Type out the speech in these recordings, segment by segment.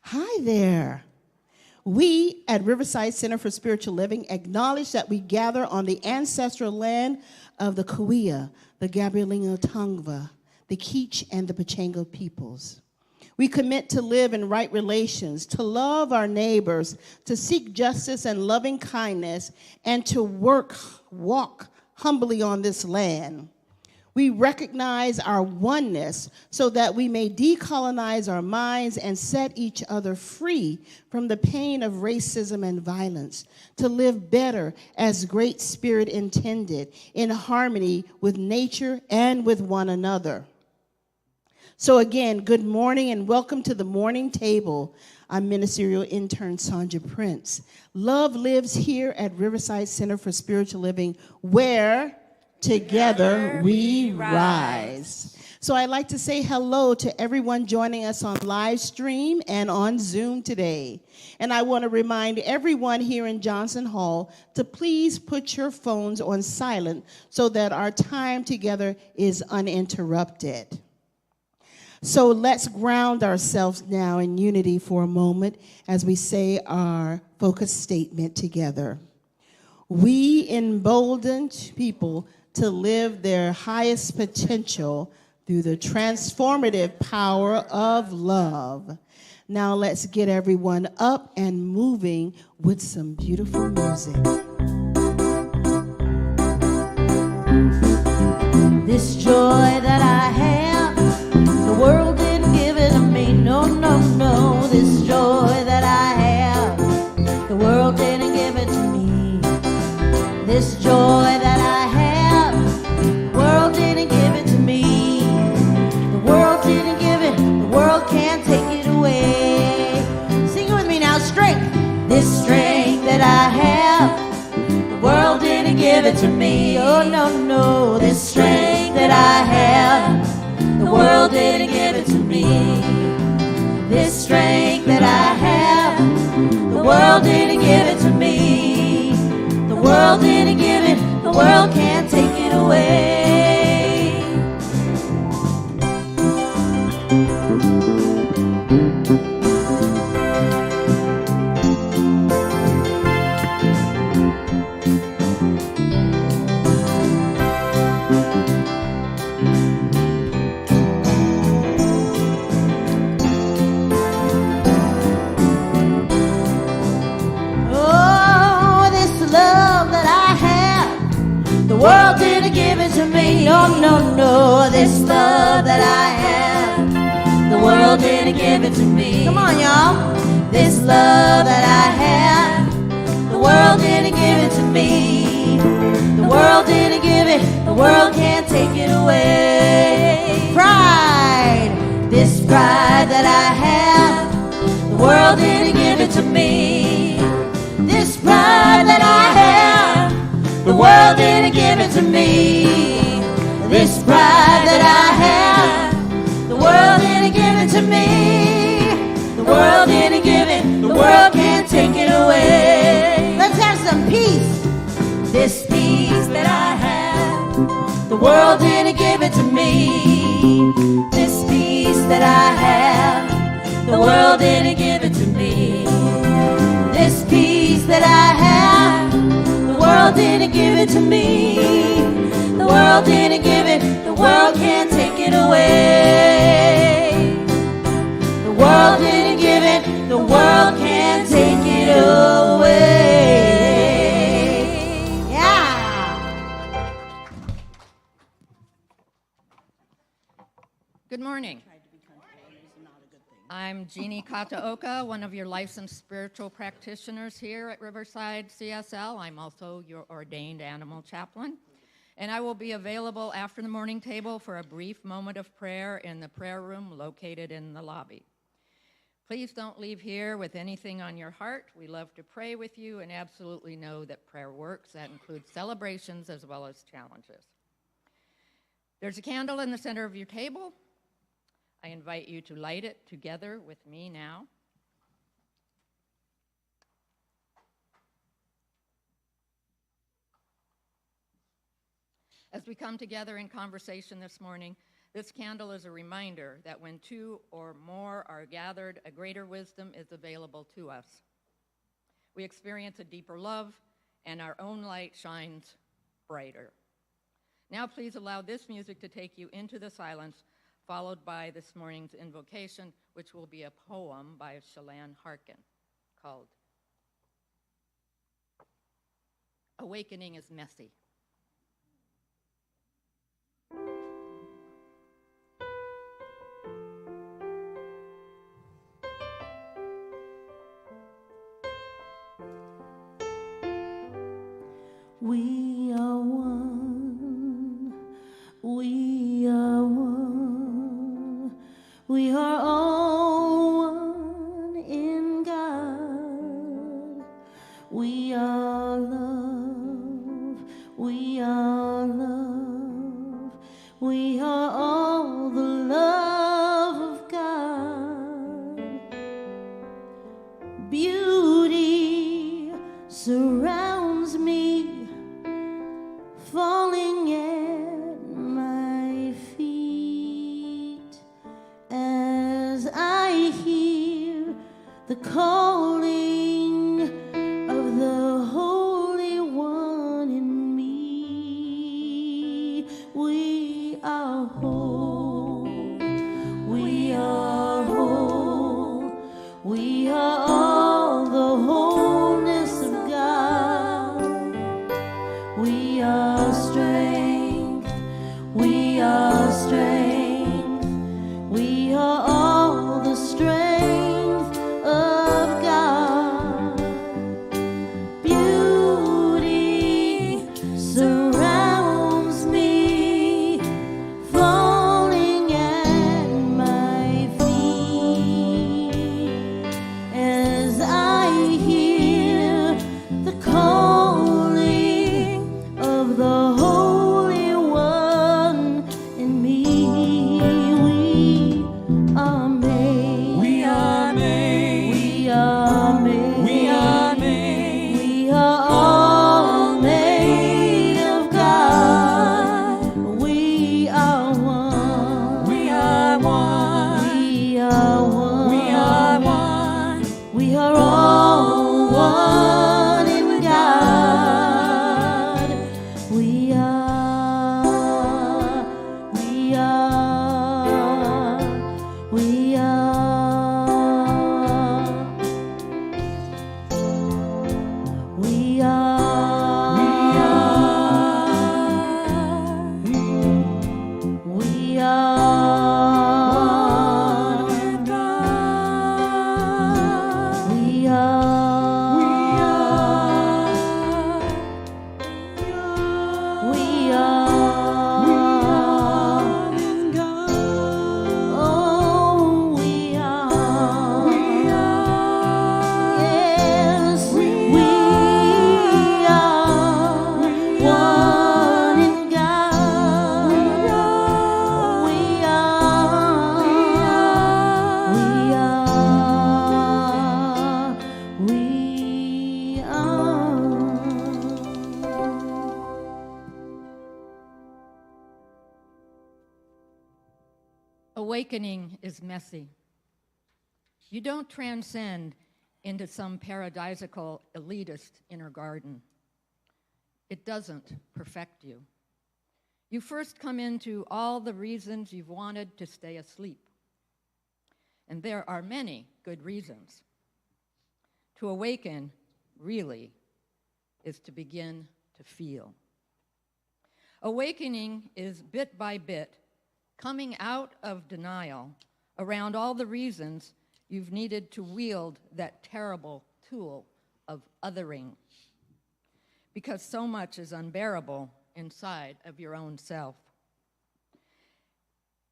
Hi there. We at Riverside Center for Spiritual Living acknowledge that we gather on the ancestral land of the Kauai, the Gabrielino Tongva, the Keech, and the Pachango peoples. We commit to live in right relations, to love our neighbors, to seek justice and loving kindness, and to walk humbly on this land. We recognize our oneness so that we may decolonize our minds and set each other free from the pain of racism and violence, to live better as Great Spirit intended, in harmony with nature and with one another. So again, good morning and welcome to the morning table. I'm ministerial intern Sonja Prince. Love lives here at Riverside Center for Spiritual Living, where together we rise. So I'd like to say hello to everyone joining us on live stream and on Zoom today. And I want to remind everyone here in Johnson Hall to please put your phones on silent so that our time together is uninterrupted. So let's ground ourselves now in unity for a moment as we say our focus statement together. We embolden people to live their highest potential through the transformative power of love. Now let's get everyone up and moving with some beautiful music. This joy that I have, the world didn't give it to me. No, no, no. This joy that I have, the world didn't give it to me. This joy that I have, the world didn't give it to me. The world didn't give it, the world can't take it away. Sing it with me now, strength. This strength that I have, the world didn't give it to me. Oh, no, no. This strength that I have, the world didn't give it to me. This strength that I have, the world didn't give it to me. The world didn't give it, the world can't take it away. The world didn't give it to me. No, no, no. This love that I have, the world didn't give it to me. Come on, y'all. This love that I have, the world didn't give it to me. The world didn't give it, the world can't take it away. Pride, this pride that I have, the world didn't give it to me. This pride that I have, the world didn't give it to me. This pride that I have, the world didn't give it to me. The world didn't give it, the world can't take it away. Let's have some peace. This peace that I have, the world didn't give it to me. This peace that I have, the world didn't give it to me. This peace that I have, the world didn't give it to me. The world didn't give it, the world can't take it away. The world didn't give it, the world can't take it away. Yeah. Good morning. I'm Jeannie Kataoka, one of your licensed spiritual practitioners here at Riverside CSL. I'm also your ordained animal chaplain. And I will be available after the morning table for a brief moment of prayer in the prayer room located in the lobby. Please don't leave here with anything on your heart. We love to pray with you and absolutely know that prayer works. That includes celebrations as well as challenges. There's a candle in the center of your table. I invite you to light it together with me now. As we come together in conversation this morning, This candle is a reminder that when two or more are gathered, a greater wisdom is available to us. We experience a deeper love, and our own light shines brighter. Now please allow this music to take you into the silence, followed by this morning's invocation, which will be a poem by Shalane Harkin called Awakening is Messy. We are one, we are one, we are all one in God. We are love, we are love, we are all the love of God. Beauty surrounds me, falling at my feet as I hear the calling of the Holy One in me. We are whole, we are whole, we are all the wholeness of God. We are strength, we are strength, we are all the strength of God. Beauty surrounds me, falling at my feet as I hear the calling of the Holy One in me. We are made, We are made, we are made, we are made, we are all made of God. We are one, we are one, we are one, we are one, we are all one in God. We are, we are, we are, we are, we are, we are, we are, oh, we are, yes, we are one in God. We are, we are. Awakening is messy. You don't transcend into some paradisical elitist inner garden. It doesn't perfect you. You first come into all the reasons you've wanted to stay asleep. And there are many good reasons. To awaken, really, is to begin to feel. Awakening is bit by bit coming out of denial around all the reasons you've needed to wield that terrible tool of othering, because so much is unbearable inside of your own self.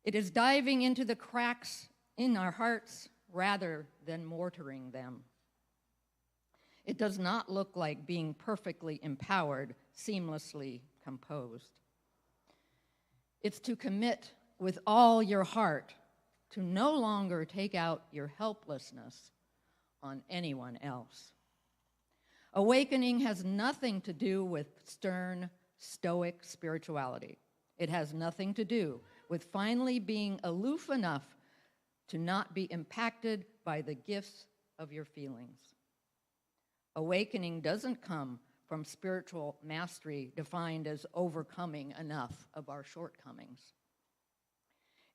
It is diving into the cracks in our hearts rather than mortaring them. It does not look like being perfectly empowered, seamlessly composed. It's to commit with all your heart to no longer take out your helplessness on anyone else. Awakening has nothing to do with stern, stoic spirituality. It has nothing to do with finally being aloof enough to not be impacted by the gifts of your feelings. Awakening doesn't come from spiritual mastery defined as overcoming enough of our shortcomings.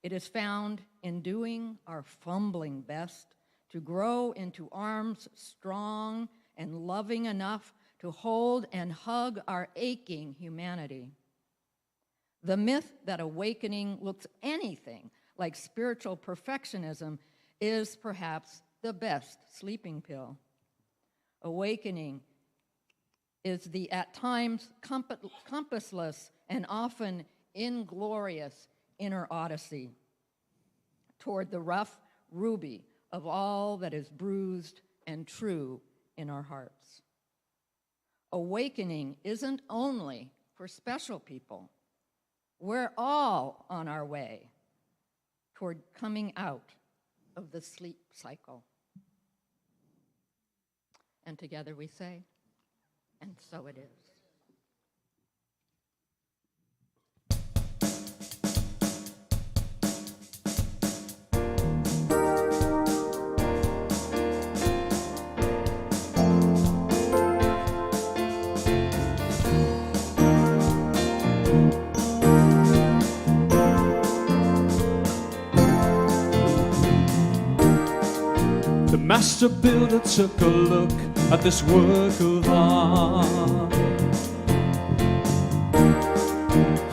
It is found in doing our fumbling best to grow into arms strong and loving enough to hold and hug our aching humanity. The myth that awakening looks anything like spiritual perfectionism is perhaps the best sleeping pill. Awakening is the at times compassless and often inglorious inner odyssey toward the rough ruby of all that is bruised and true in our hearts. Awakening isn't only for special people. We're all on our way toward coming out of the sleep cycle. And together we say, and so it is. The master builder took a look at this work of art,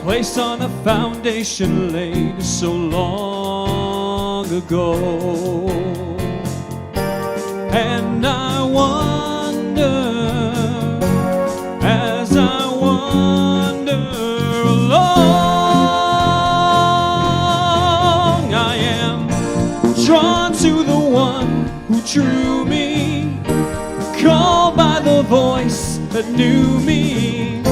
placed on a foundation laid so long ago. And I wonder, as I wander along, I am drawn to the one who drew me, called by the voice that knew me,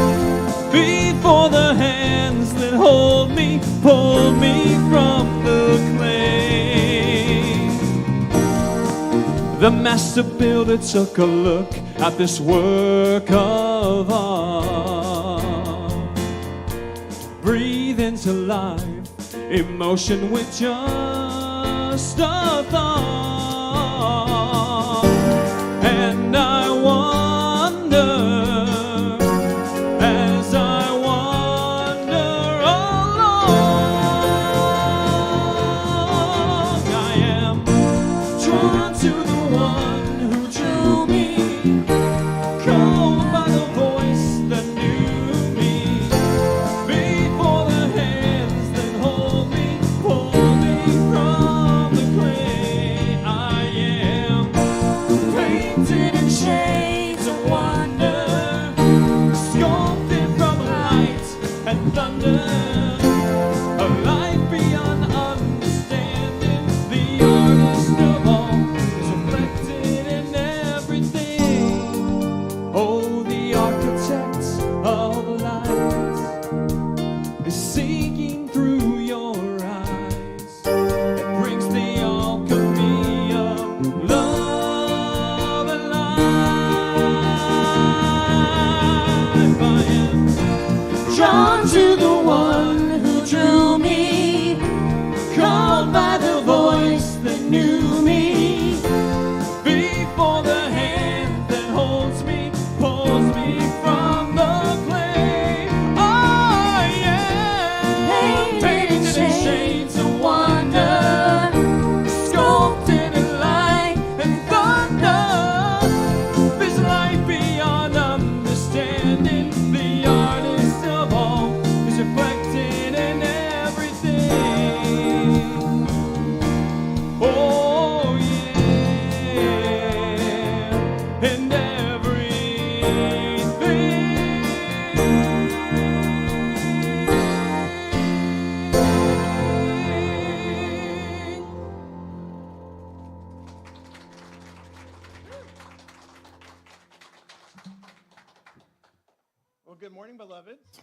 before the hands that hold me pulled me from the clay. The master builder took a look at this work of art, breathe into life, emotion with just a thought. And I wonder, as I wander along, I am drawn to the one who drew me, called by the voice that knew me, before the hands that hold me pull me from the clay. I am painted in shades of wonder, sculpted from light and thunder, a life beyond understanding. The artist of all is reflected in everything. Oh, the architect of light is seeking through your eyes. It brings the alchemy of love and life. I am drawn to the one who drew me, called by the voice that knew me, before the hand that holds me pulls me from the clay. Oh, yeah, painted in shades of wonder, sculpted in light and thunder. This life beyond understanding. The artist of all is reflected in everything. Oh, yeah, in everything. Well, good morning, beloveds.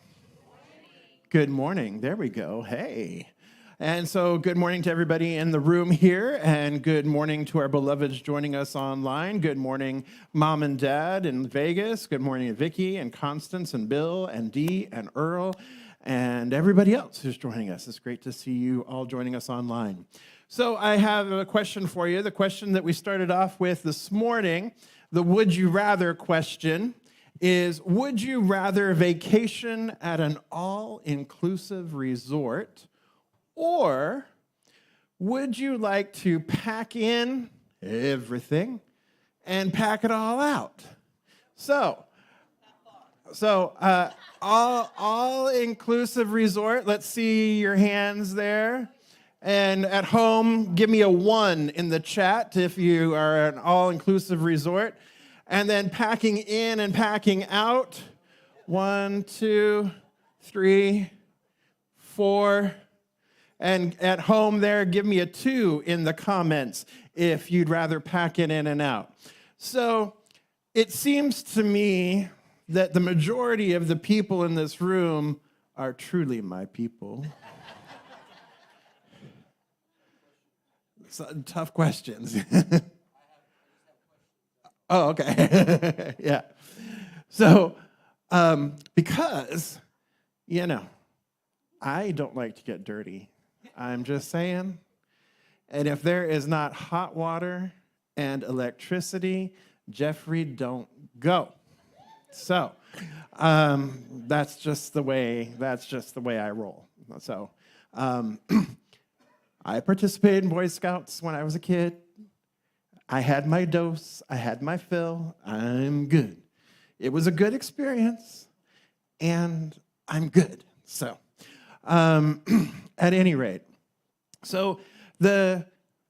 Good morning. There we go. Hey. And so good morning to everybody in the room here, and good morning to our beloveds joining us online. Good morning, Mom and Dad in Vegas. Good morning, Vicky and Constance and Bill and Dee and Earl. and everybody else who's joining us. It's great to see you all joining us online. So I have a question for you. The question that we started off with this morning, the would you rather question, is would you rather vacation at an all-inclusive resort, or would you like to pack in everything and pack it all out? So all-inclusive resort, let's see your hands there. And at home, give me a 1 in the chat if you are an all-inclusive resort. And then packing in and packing out, 1, 2, 3, 4. And at home there, give me a 2 in the comments if you'd rather pack it in and out. So it seems to me that the majority of the people in this room are truly my people. Tough questions. Oh, okay. Yeah. So, because, I don't like to get dirty. I'm just saying. And if there is not hot water and electricity, Jeffrey, don't go. So, that's just the way I roll. So, I participated in Boy Scouts when I was a kid. I had my dose. I had my fill. I'm good. It was a good experience, and I'm good. So, at any rate, so the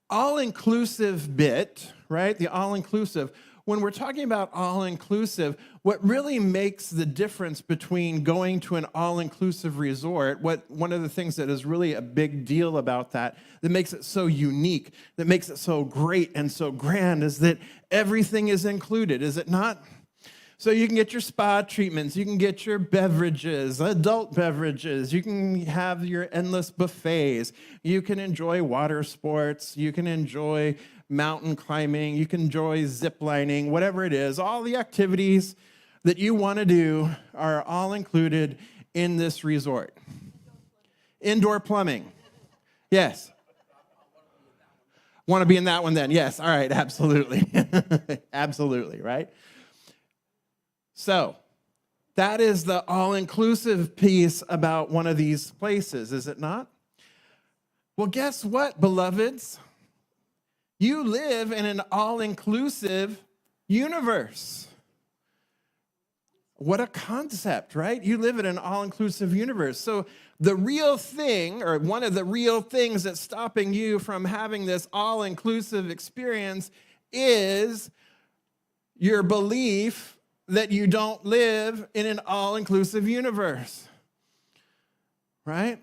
all-inclusive bit, right? The all-inclusive. When we're talking about all-inclusive, what really makes the difference between going to an all-inclusive resort, one of the things that is really a big deal about that makes it so unique, that makes it so great and so grand, is that everything is included, is it not? So you can get your spa treatments, you can get your beverages, adult beverages, you can have your endless buffets, you can enjoy water sports, you can enjoy mountain climbing, you can enjoy zip lining, whatever it is. All the activities that you want to do are all included in this resort. Indoor plumbing. Yes. Want to be in that one then? Yes. All right. Absolutely. Absolutely. Right? So that is the all-inclusive piece about one of these places, is it not? Well, guess what, beloveds? You live in an all-inclusive universe. What a concept, right? You live in an all-inclusive universe. So the real thing, or one of the real things that's stopping you from having this all-inclusive experience is your belief that you don't live in an all-inclusive universe. Right?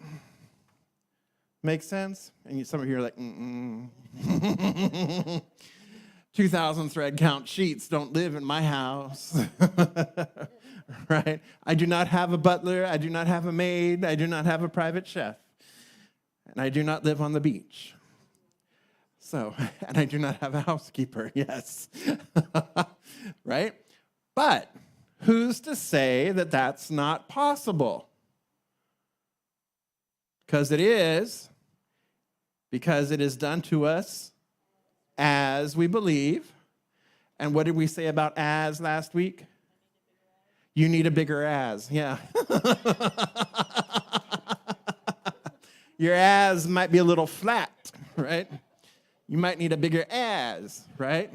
Make sense? And some of you are like, 2,000 thread count sheets don't live in my house. Right? I do not have a butler. I do not have a maid. I do not have a private chef. And I do not live on the beach. So, and I do not have a housekeeper. Yes. Right? But who's to say that that's not possible? Because it is done to us as we believe. And what did we say about as last week? You need a bigger as, yeah. Your as might be a little flat, right? You might need a bigger as, right?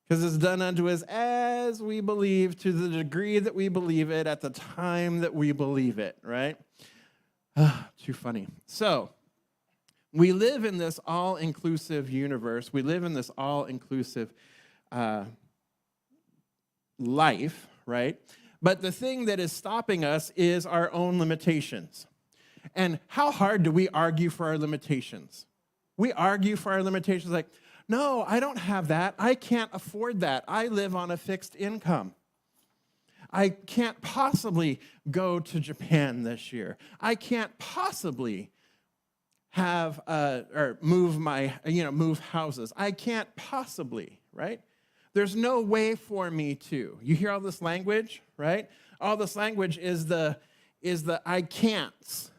Because it's done unto us as we believe, to the degree that we believe it, at the time that we believe it, right? Too funny. So, we live in this all-inclusive universe. We live in this all-inclusive life, right? But the thing that is stopping us is our own limitations. And how hard do we argue for our limitations? We argue for our limitations like, no, I don't have that. I can't afford that. I live on a fixed income. I can't possibly go to Japan this year. I can't possibly have or move move houses. I can't possibly, right? There's no way for me to. You hear all this language, right? All this language is the is the I can'ts,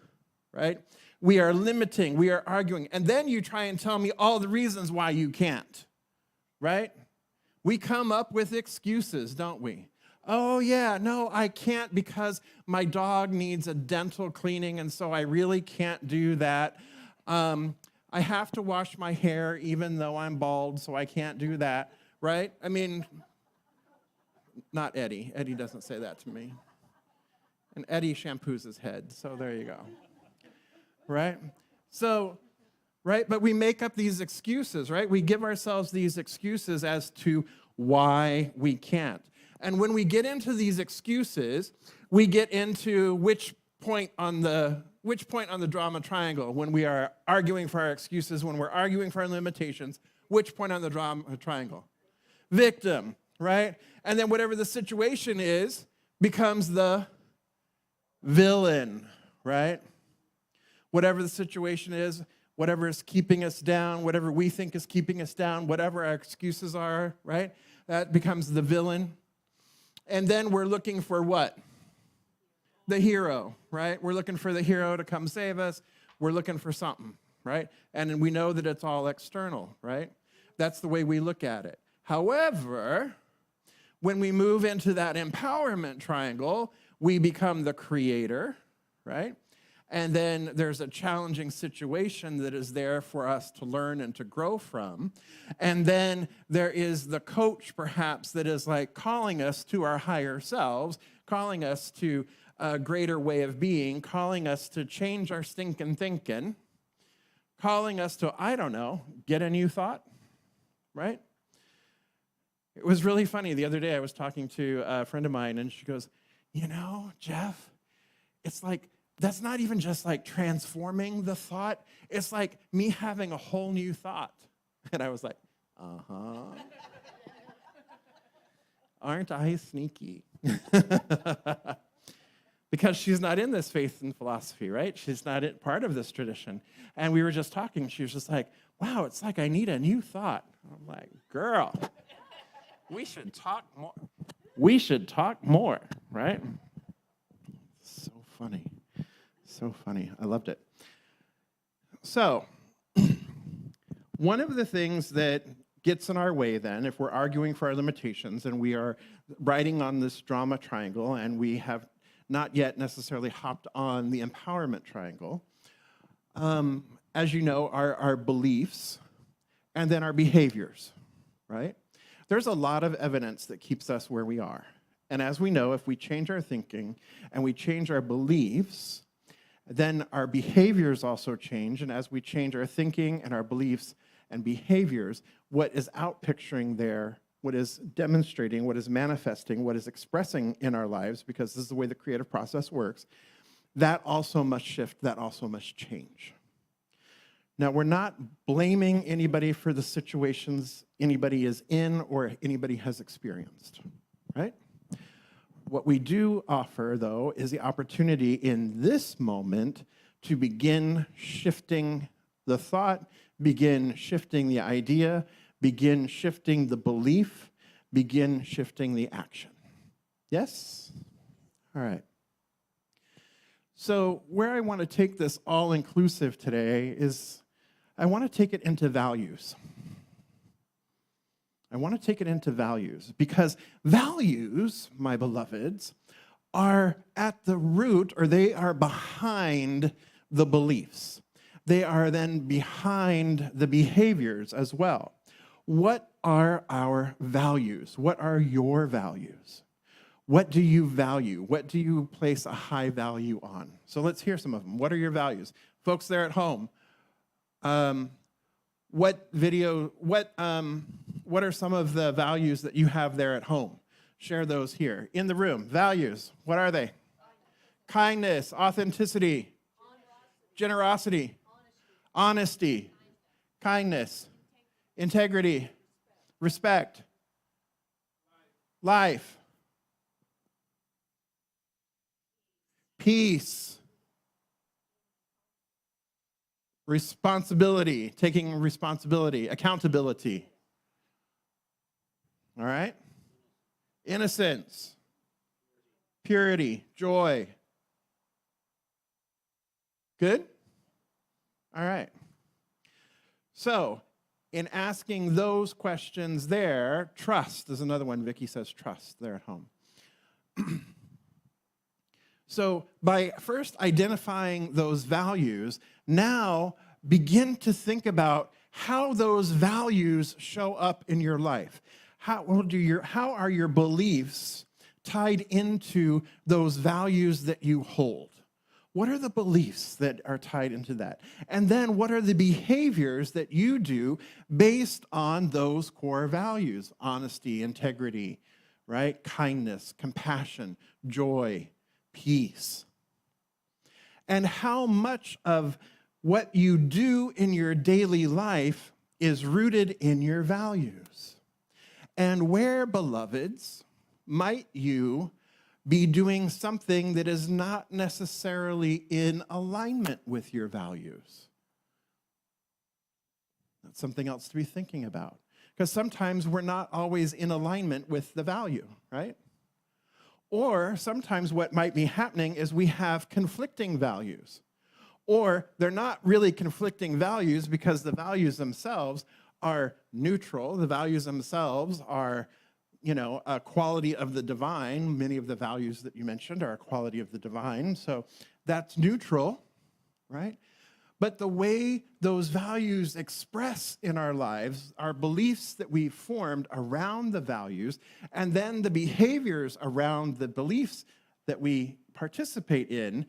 right? We are limiting, we are arguing. And then you try and tell me all the reasons why you can't, right? We come up with excuses, don't we? Oh, yeah, no, I can't because my dog needs a dental cleaning, and so I really can't do that. I have to wash my hair even though I'm bald, so I can't do that, right? I mean, not Eddie. Eddie doesn't say that to me. And Eddie shampoos his head, so there you go. Right? So, right, but we make up these excuses, right? We give ourselves these excuses as to why we can't. And when we get into these excuses, we get into which point on the drama triangle when we are arguing for our excuses, when we're arguing for our limitations, which point on the drama triangle? Victim, right? And then whatever the situation is becomes the villain, right? Whatever the situation is, whatever is keeping us down, whatever we think is keeping us down, whatever our excuses are, right? That becomes the villain. And then we're looking for what? The hero, right? We're looking for the hero to come save us. We're looking for something, right? And we know that it's all external, right? That's the way we look at it. However, when we move into that empowerment triangle, we become the creator, right? And then there's a challenging situation that is there for us to learn and to grow from. And then there is the coach, perhaps, that is like calling us to our higher selves, calling us to a greater way of being, calling us to change our stinking thinking, calling us to, I don't know, get a new thought, right? It was really funny. The other day I was talking to a friend of mine, and she goes, you know, Jeff, it's like, that's not even just like transforming the thought. It's like me having a whole new thought. And I was like, uh-huh. Aren't I sneaky? Because she's not in this faith and philosophy, right? She's not part of this tradition. And we were just talking. She was just like, wow, it's like I need a new thought. I'm like, girl, we should talk more. We should talk more, right? So funny. So funny. I loved it. So, one of the things that gets in our way then, if we're arguing for our limitations and we are riding on this drama triangle and we have not yet necessarily hopped on the empowerment triangle, as you know, are our beliefs and then our behaviors, right? There's a lot of evidence that keeps us where we are. And as we know, if we change our thinking and we change our beliefs, then our behaviors also change. And as we change our thinking and our beliefs and behaviors, what is outpicturing there, what is demonstrating, what is manifesting, what is expressing in our lives, because this is the way the creative process works, that also must shift, that also must change. Now, we're not blaming anybody for the situations anybody is in or anybody has experienced, right? What we do offer, though, is the opportunity in this moment to begin shifting the thought, begin shifting the idea, begin shifting the belief, begin shifting the action. Yes? All right. So where I want to take this all-inclusive today is I want to take it into values. I want to take it into values because values, my beloveds, are at the root, or they are behind the beliefs. They are then behind the behaviors as well. What are our values? What are your values? What do you value? What do you place a high value on? So let's hear some of them. What are your values? Folks there at home, what are some of the values that you have there at home? Share those here. In the room, values, what are they? Kindness, authenticity, generosity, honesty, kindness, integrity, respect, life, peace, responsibility, taking responsibility, accountability. All right? Innocence, purity, joy, Good? All right. So, in asking those questions there, trust is another one. Vicki says trust there at home. So, by first identifying those values, now begin to think about how those values show up in your life. How are your beliefs tied into those values that you hold? What are the beliefs that are tied into that? And then what are the behaviors that you do based on those core values? Honesty, integrity, right? Kindness, compassion, joy, peace. And how much of what you do in your daily life is rooted in your values? And where, beloveds, might you be doing something that is not necessarily in alignment with your values? That's something else to be thinking about. Because sometimes we're not always in alignment with the value, right? Or sometimes what might be happening is we have conflicting values. Or they're not really conflicting values because the values themselves are neutral. The values themselves are, a quality of the divine. Many of the values that you mentioned are a quality of the divine. So that's neutral, right? But the way those values express in our lives, our beliefs that we formed around the values, and then the behaviors around the beliefs that we participate in,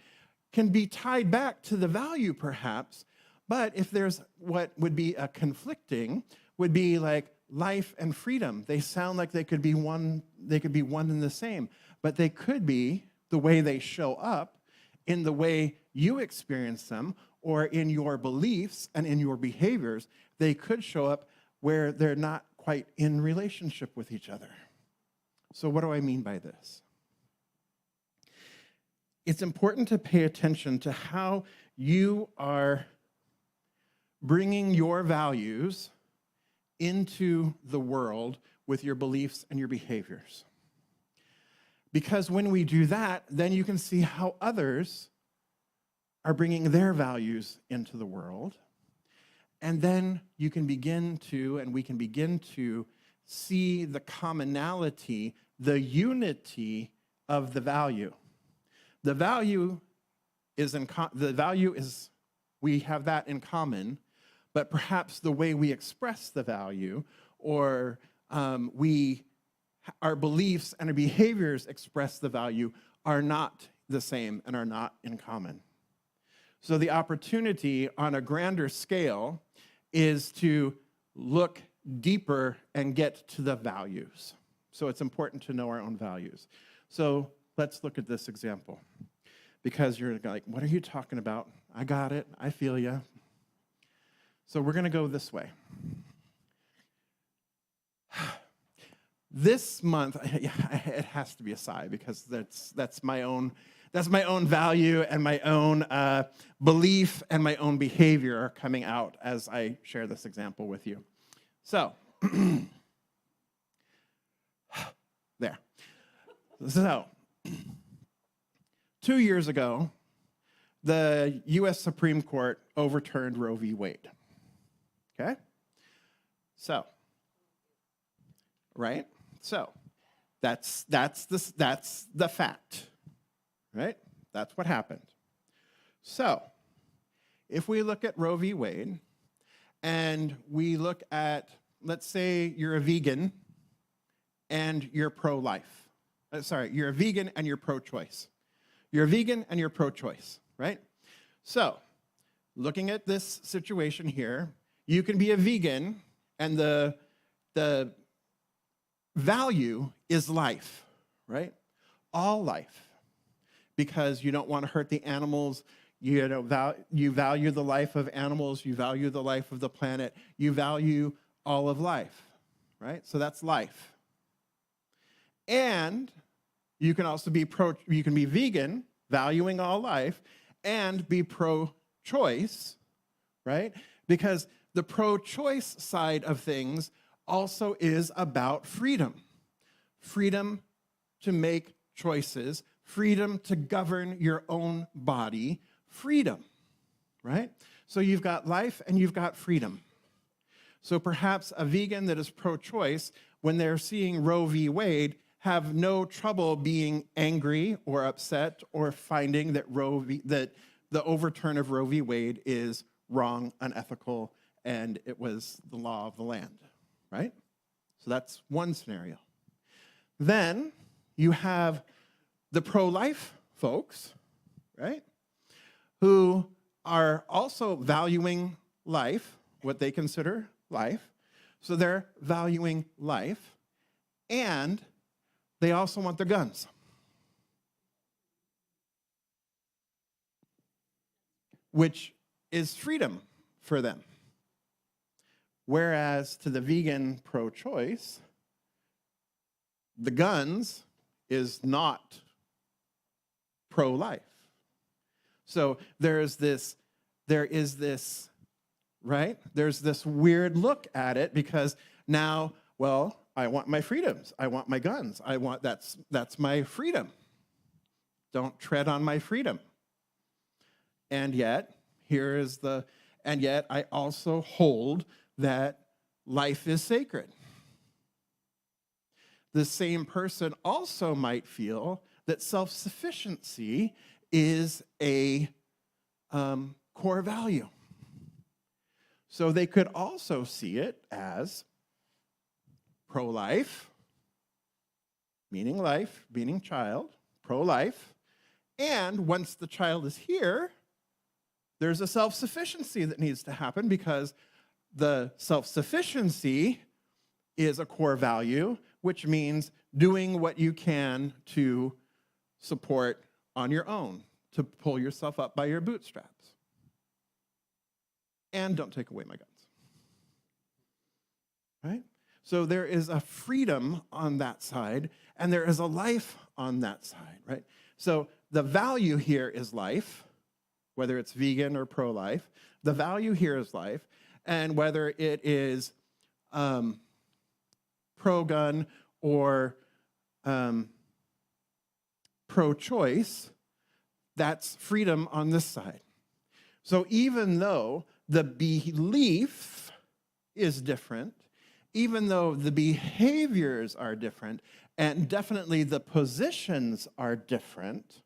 can be tied back to the value perhaps. But if there's what would be a conflicting, would be like life and freedom. They sound like they could be one and the same, but they could be the way they show up in the way you experience them, or in your beliefs and in your behaviors. They could show up where they're not quite in relationship with each other. So what do I mean by this? It's important to pay attention to how you are bringing your values into the world with your beliefs and your behaviors. Because when we do that, then you can see how others are bringing their values into the world. And then you can begin to, and we can begin to see the commonality, the unity of the value. The value is, we have that in common, but perhaps the way we express the value, or our beliefs and our behaviors express the value, are not the same and are not in common. So the opportunity on a grander scale is to look deeper and get to the values. So it's important to know our own values. So let's look at this example, because you're like, what are you talking about? I got it. I feel you. So we're going to go this way. This month, it has to be a sigh, because that's my own value and my own belief and my own behavior are coming out as I share this example with you. So, there. So, 2 years ago, the U.S. Supreme Court overturned Roe v. Wade. Okay? So, right? So, that's the fact. Right? That's what happened. So, if we look at Roe v. Wade, and we look at, let's say you're a vegan and you're pro-life. You're a vegan and you're pro-choice. You're a vegan and you're pro-choice, right? So, looking at this situation here, you can be a vegan and the value is life, right? All life. Because you don't want to hurt the animals, you value the life of animals, you value the life of the planet, you value all of life, right? So that's life. And you can also be vegan, valuing all life, and be pro-choice, right? Because the pro-choice side of things also is about freedom. Freedom to make choices, freedom to govern your own body, freedom, right? So you've got life and you've got freedom. So perhaps a vegan that is pro-choice, when they're seeing Roe v. Wade, have no trouble being angry or upset or finding that that the overturn of Roe v. Wade is wrong, unethical, and it was the law of the land, right? So that's one scenario. Then you have the pro-life folks, right, who are also valuing life, what they consider life. So they're valuing life, and they also want their guns. Which is freedom for them. Whereas to the vegan pro-choice, the guns is not pro-life. So there is this, right? There's this weird look at it because now, well, I want my freedoms. I want my guns. That's my freedom. Don't tread on my freedom. And yet, I also hold that life is sacred. The same person also might feel that self-sufficiency is a core value. So they could also see it as pro-life, meaning life, meaning child, pro-life, and once the child is here, there's a self-sufficiency that needs to happen because the self-sufficiency is a core value, which means doing what you can to support on your own, to pull yourself up by your bootstraps. And don't take away my guns. Right? So there is a freedom on that side, and there is a life on that side, right? So the value here is life, whether it's vegan or pro-life. The value here is life, and whether it is pro-gun or pro-choice, that's freedom on this side. So even though the belief is different, even though the behaviors are different, and definitely the positions are different,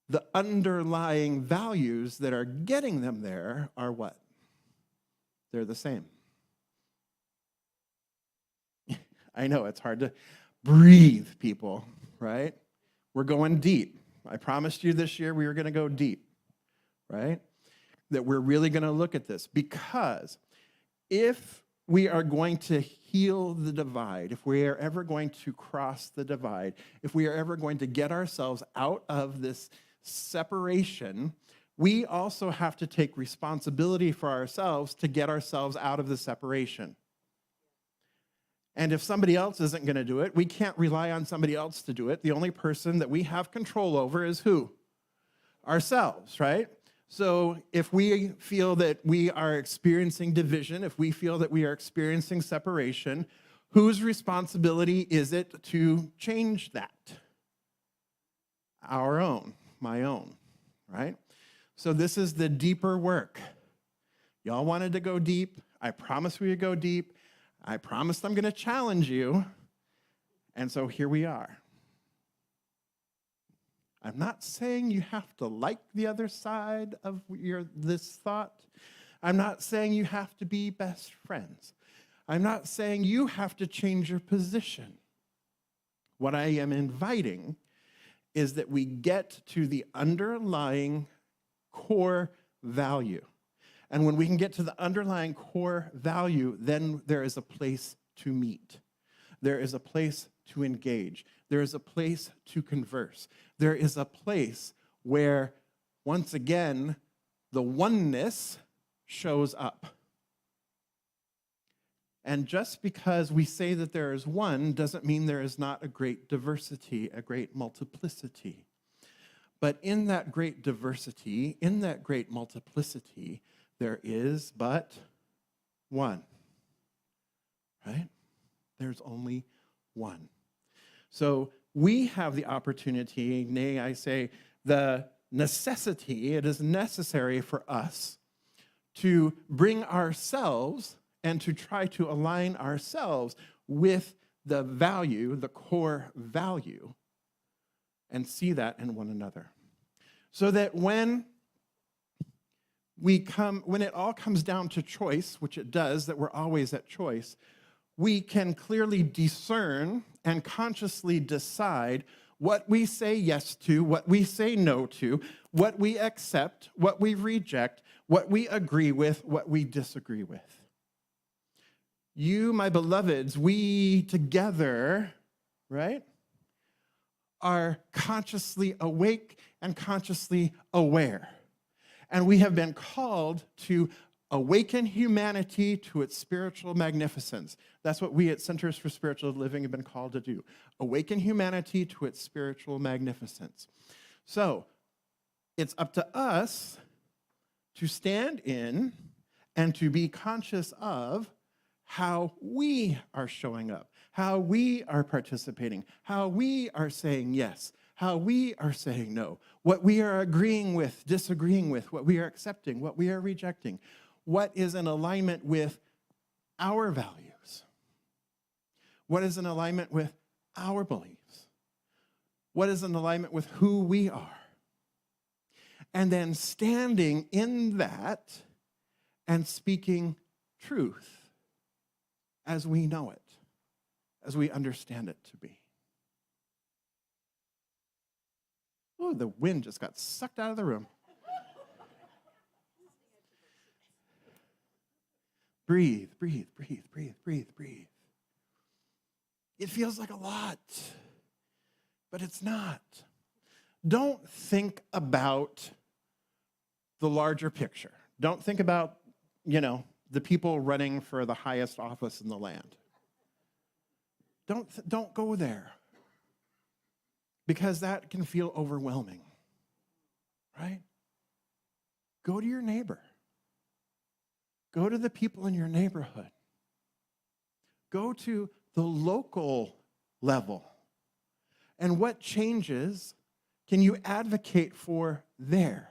the underlying values that are getting them there are what? They're the same. I know it's hard to breathe, people, right? We're going deep. I promised you this year we were going to go deep, right? That we're really going to look at this, because if we are going to heal the divide, if we are ever going to cross the divide, if we are ever going to get ourselves out of this separation, we also have to take responsibility for ourselves to get ourselves out of the separation. And if somebody else isn't going to do it, we can't rely on somebody else to do it. The only person that we have control over is who? Ourselves, right? So if we feel that we are experiencing division, if we feel that we are experiencing separation, whose responsibility is it to change that? Our own, my own, right? So this is the deeper work. Y'all wanted to go deep. I promised we would go deep. I promised I'm going to challenge you. And so here we are. I'm not saying you have to like the other side of this thought. I'm not saying you have to be best friends. I'm not saying you have to change your position. What I am inviting is that we get to the underlying core value. And when we can get to the underlying core value, then there is a place to meet. There is a place to engage. There is a place to converse. There is a place where, once again, the oneness shows up. And just because we say that there is one doesn't mean there is not a great diversity, a great multiplicity. But in that great diversity, in that great multiplicity, there is but one, right? There's only one. So we have the opportunity, nay, I say, the necessity, it is necessary for us to bring ourselves and to try to align ourselves with the value, the core value, and see that in one another. So that when it all comes down to choice, which it does, that we're always at choice, we can clearly discern and consciously decide what we say yes to, what we say no to, what we accept, what we reject, what we agree with, what we disagree with. You, my beloveds, we together, right, are consciously awake and consciously aware. And we have been called to awaken humanity to its spiritual magnificence. That's what we at Centers for Spiritual Living have been called to do. Awaken humanity to its spiritual magnificence. So, it's up to us to stand in and to be conscious of how we are showing up, how we are participating, how we are saying yes, how we are saying no, what we are agreeing with, disagreeing with, what we are accepting, what we are rejecting, what is in alignment with our values, what is in alignment with our beliefs, what is in alignment with who we are. And then standing in that and speaking truth as we know it, as we understand it to be. Oh, the wind just got sucked out of the room. Breathe, breathe, breathe, breathe, breathe, breathe. It feels like a lot, but it's not. Don't think about the larger picture. Don't think about, the people running for the highest office in the land. Don't go there, because that can feel overwhelming, right? Go to your neighbor. Go to the people in your neighborhood. Go to the local level. And what changes can you advocate for there?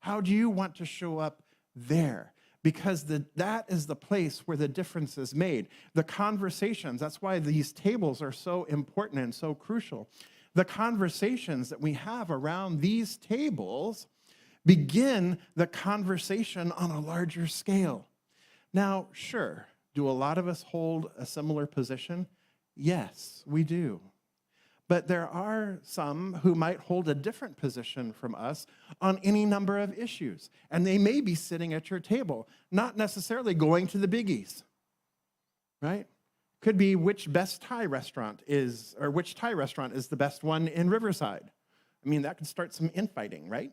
How do you want to show up there? Because that is the place where the difference is made. The conversations, that's why these tables are so important and so crucial. The conversations that we have around these tables begin the conversation on a larger scale. Now, sure, do a lot of us hold a similar position? Yes, we do. But there are some who might hold a different position from us on any number of issues. And they may be sitting at your table, not necessarily going to the biggies, right? Could be which best Thai restaurant is, or which Thai restaurant is the best one in Riverside. I mean, that could start some infighting, right?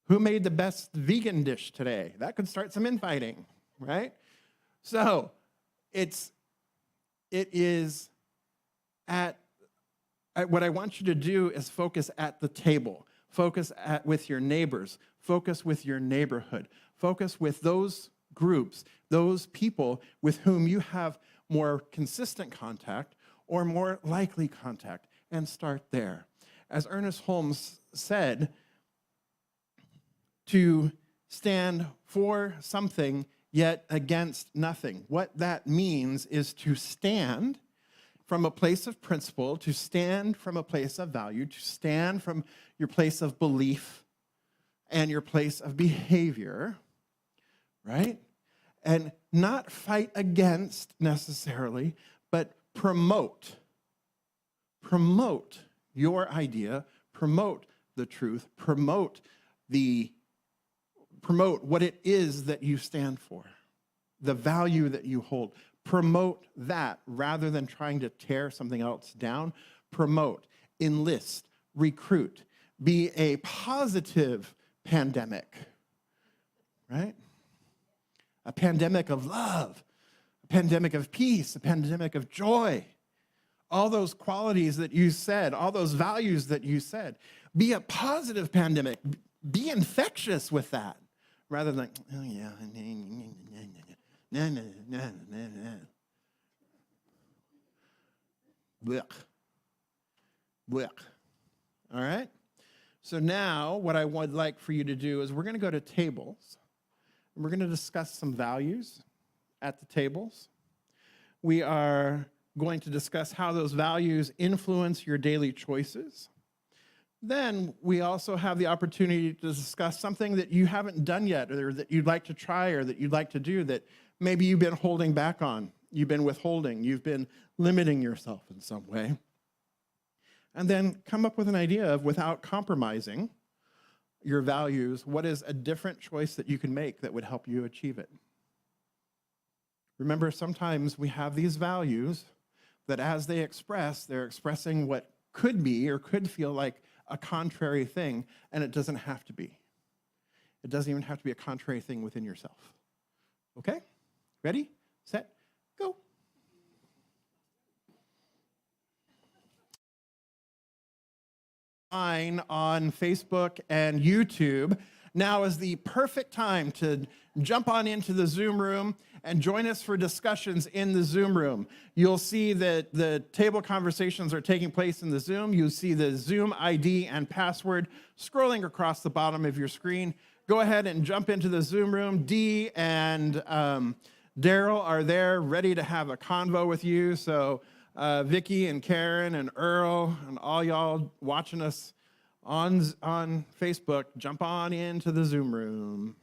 Who made the best vegan dish today? That could start some infighting, right? So it is what I want you to do is focus at the table. Focus with your neighbors. Focus with your neighborhood. Focus with those groups, those people with whom you have more consistent contact or more likely contact, and start there. As Ernest Holmes said, to stand for something yet against nothing. What that means is to stand from a place of principle, to stand from a place of value, to stand from your place of belief and your place of behavior, right? And not fight against necessarily, but promote. Promote your idea, promote the truth, promote what it is that you stand for, the value that you hold. Promote that rather than trying to tear something else down. Promote, enlist, recruit. Be a positive pandemic, right? A pandemic of love, a pandemic of peace, a pandemic of joy. All those qualities that you said, all those values that you said. Be a positive pandemic. Be infectious with that rather than, oh yeah, Blech. Blech. All right? So now what I would like for you to do is we're going to go to tables, and we're going to discuss some values at the tables. We are going to discuss how those values influence your daily choices. Then we also have the opportunity to discuss something that you haven't done yet, or that you'd like to try, or that you'd like to do that maybe you've been holding back on. You've been withholding. You've been limiting yourself in some way. And then come up with an idea of, without compromising your values, what is a different choice that you can make that would help you achieve it. Remember, sometimes we have these values that as they express, they're expressing what could be or could feel like a contrary thing, and it doesn't have to be. It doesn't even have to be a contrary thing within yourself. Okay? Ready, set, go. On Facebook and YouTube, now is the perfect time to jump on into the Zoom room and join us for discussions in the Zoom room. You'll see that the table conversations are taking place in the Zoom. You'll see the Zoom ID and password scrolling across the bottom of your screen. Go ahead and jump into the Zoom room. Dee and Daryl are there ready to have a convo with you. So Vicki and Karen and Earl and all y'all watching us on Facebook, jump on into the Zoom room.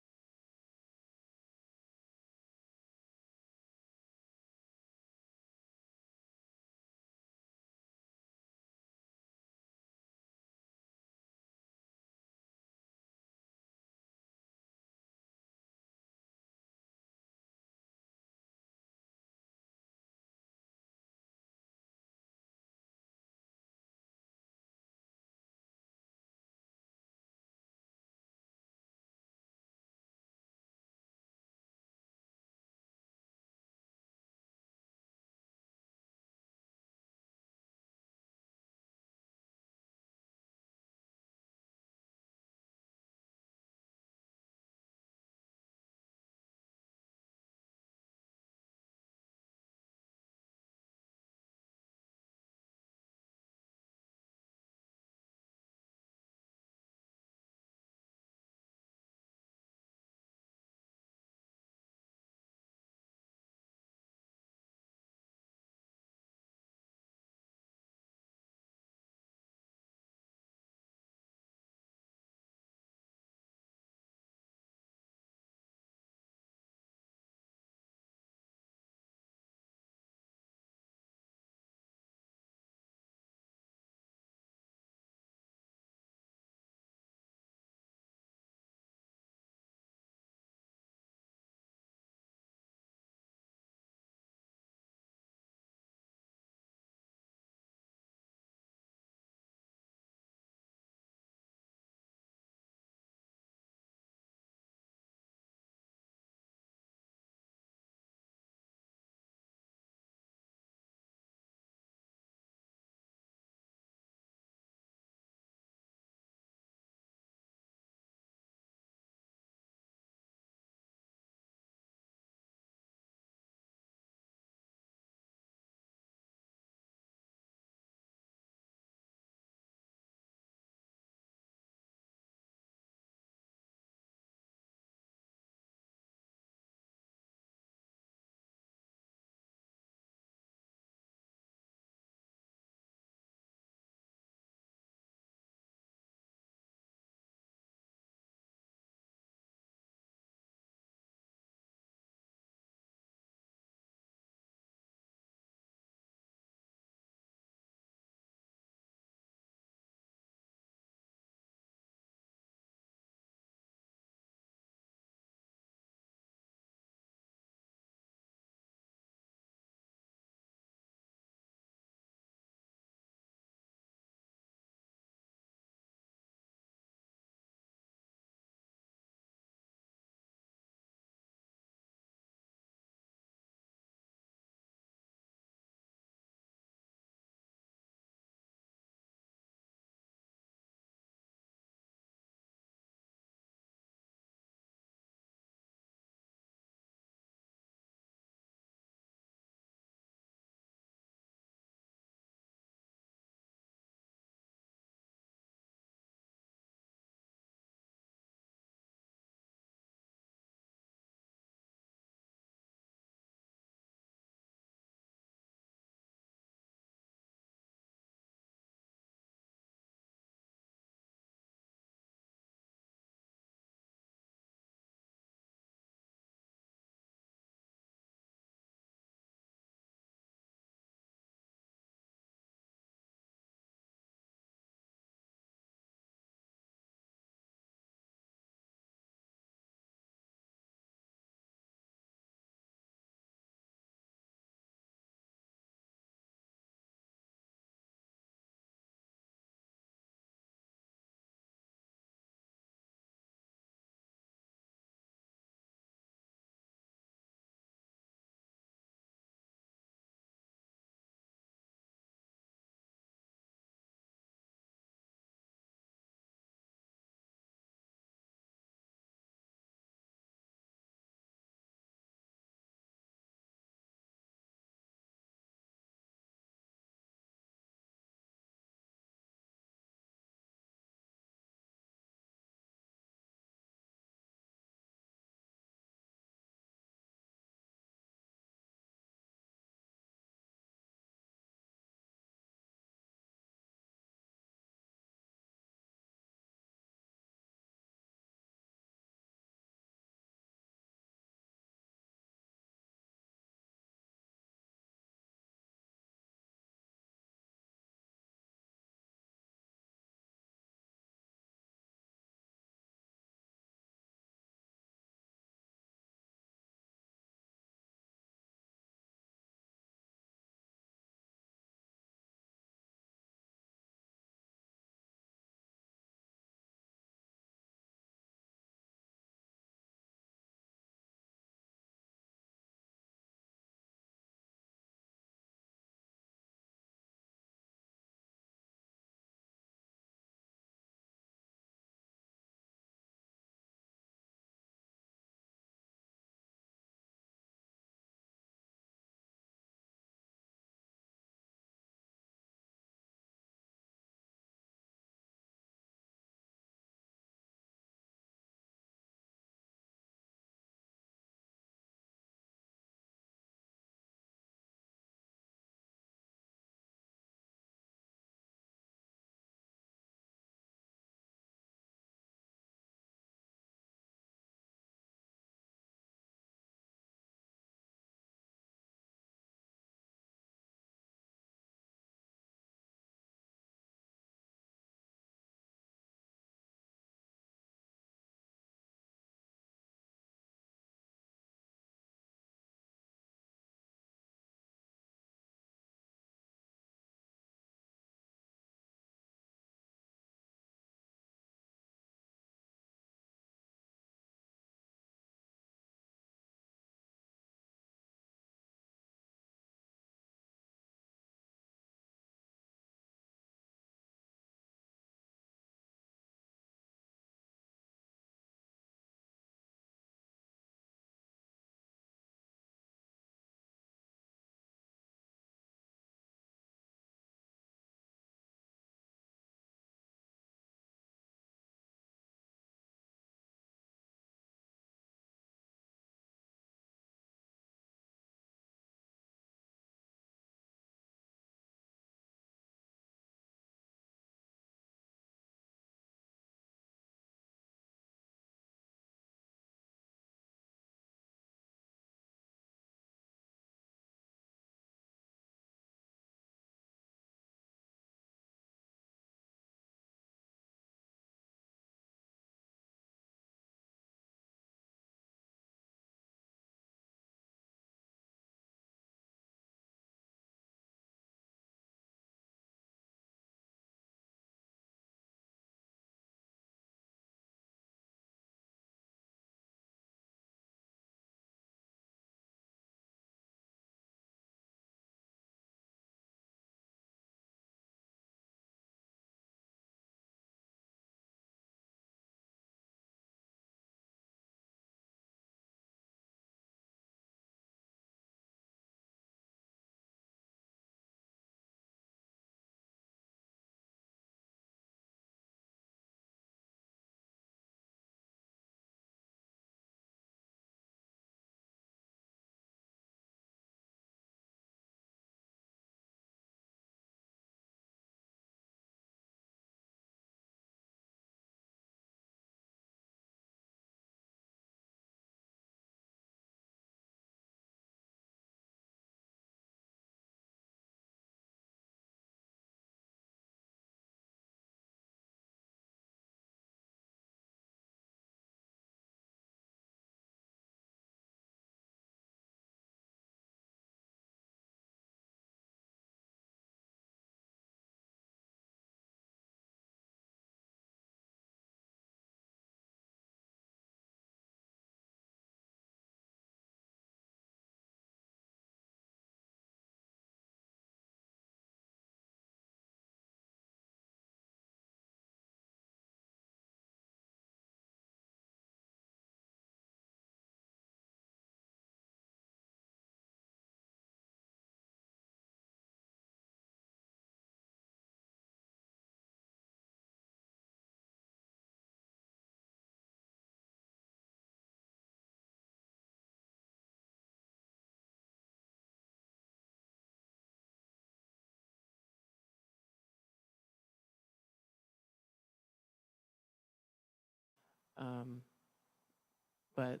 But